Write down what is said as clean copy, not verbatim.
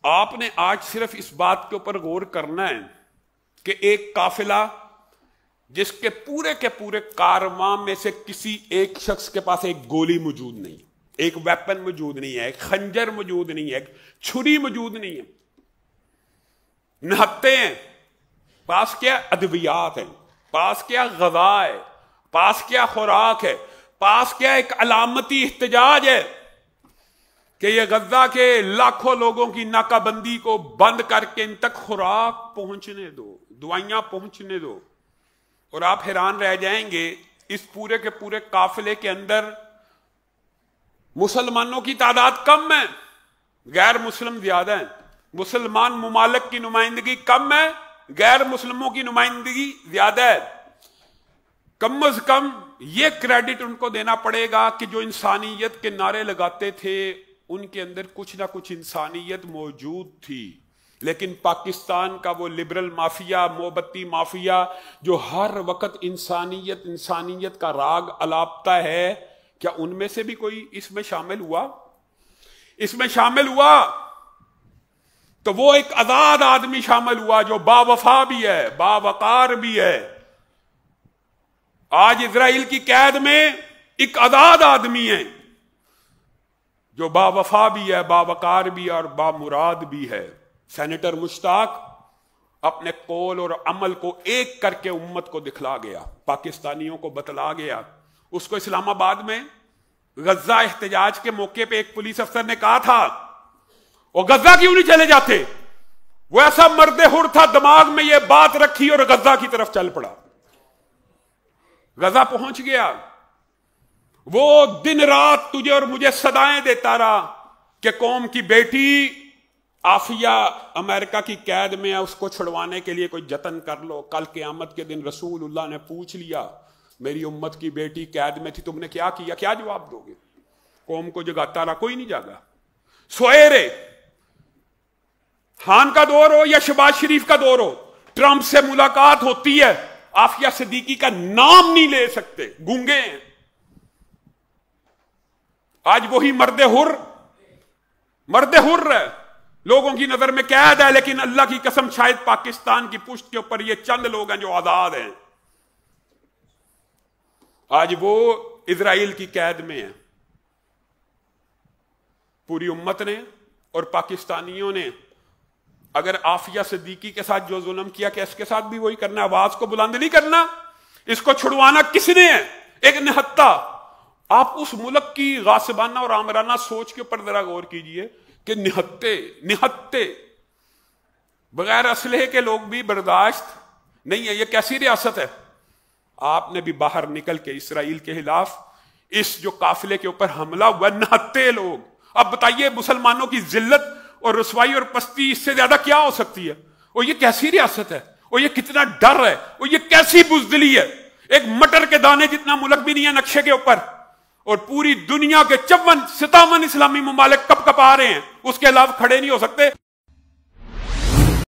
آپ نے آج صرف اس بات کے اوپر غور کرنا ہے کہ ایک قافلہ جس کے پورے کارواں میں سے کسی ایک شخص کے پاس ایک گولی موجود نہیں، ایک ویپن موجود نہیں ہے، ایک خنجر موجود نہیں ہے، ایک چھری موجود نہیں ہے، نہتے ہیں، پاس کیا ادویات ہیں، پاس کیا غذا ہے، پاس کیا خوراک ہے، پاس کیا ایک علامتی احتجاج ہے کہ یہ غزہ کے لاکھوں لوگوں کی ناکہ بندی کو بند کر کے ان تک خوراک پہنچنے دو، دوائیاں پہنچنے دو۔ اور آپ حیران رہ جائیں گے اس پورے کے پورے قافلے کے اندر مسلمانوں کی تعداد کم ہے، غیر مسلم زیادہ ہیں، مسلمان ممالک کی نمائندگی کم ہے، غیر مسلموں کی نمائندگی زیادہ ہے۔ کم از کم یہ کریڈٹ ان کو دینا پڑے گا کہ جو انسانیت کے نعرے لگاتے تھے ان کے اندر کچھ نہ کچھ انسانیت موجود تھی، لیکن پاکستان کا وہ لبرل مافیا، موبتی مافیا جو ہر وقت انسانیت کا راگ الاپتا ہے، کیا ان میں سے بھی کوئی اس میں شامل ہوا؟ اس میں شامل ہوا تو وہ ایک آزاد آدمی شامل ہوا جو با وفا بھی ہے، با وقار بھی ہے۔ آج اسرائیل کی قید میں ایک آزاد آدمی ہے جو با وفا بھی ہے، با وقار بھی ہے اور با مراد بھی ہے۔ سینیٹر مشتاق اپنے قول اور عمل کو ایک کر کے امت کو دکھلا گیا، پاکستانیوں کو بتلا گیا۔ اس کو اسلام آباد میں غزہ احتجاج کے موقع پہ ایک پولیس افسر نے کہا تھا وہ غزہ کیوں نہیں چلے جاتے؟ وہ ایسا مرد حر تھا، دماغ میں یہ بات رکھی اور غزہ کی طرف چل پڑا۔ غزہ پہنچ گیا، وہ دن رات تجھے اور مجھے صدائیں دیتا رہا کہ قوم کی بیٹی عافیہ امریکہ کی قید میں ہے، اس کو چھڑوانے کے لیے کوئی جتن کر لو۔ کل قیامت کے دن رسول اللہ نے پوچھ لیا میری امت کی بیٹی قید میں تھی، تم نے کیا کیا؟ کیا جواب دو گے؟ قوم کو جگاتا رہا، کوئی نہیں جاگا۔ سویرے خان کا دور ہو یا شہباز شریف کا دور ہو، ٹرمپ سے ملاقات ہوتی ہے، عافیہ صدیقی کا نام نہیں لے سکتے، گونگے ہیں۔ آج وہی مرد حر ہے، لوگوں کی نظر میں قید ہے، لیکن اللہ کی قسم شاید پاکستان کی پشت کے اوپر یہ چند لوگ ہیں جو آزاد ہیں۔ آج وہ اسرائیل کی قید میں ہیں۔ پوری امت نے اور پاکستانیوں نے اگر عافیہ صدیقی کے ساتھ جو ظلم کیا کہ اس کے ساتھ بھی وہی کرنا، آواز کو بلند نہیں کرنا؟ اس کو چھڑوانا کس نے ہے؟ ایک نہتا۔ آپ اس ملک کی غاصبانہ اور آمرانہ سوچ کے اوپر ذرا غور کیجئے کہ نہتے بغیر اسلحے کے لوگ بھی برداشت نہیں ہے۔ یہ کیسی ریاست ہے؟ آپ نے بھی باہر نکل کے اسرائیل کے خلاف اس جو قافلے کے اوپر حملہ ہوا، نہتے لوگ۔ اب بتائیے مسلمانوں کی ذلت اور رسوائی اور پستی اس سے زیادہ کیا ہو سکتی ہے؟ اور یہ کیسی ریاست ہے؟ اور یہ کتنا ڈر ہے؟ اور یہ کیسی بزدلی ہے؟ ایک مٹر کے دانے جتنا ملک بھی نہیں ہے نقشے کے اوپر، اور پوری دنیا کے 57 اسلامی ممالک کپ کپ آ رہے ہیں، اس کے علاوہ کھڑے نہیں ہو سکتے۔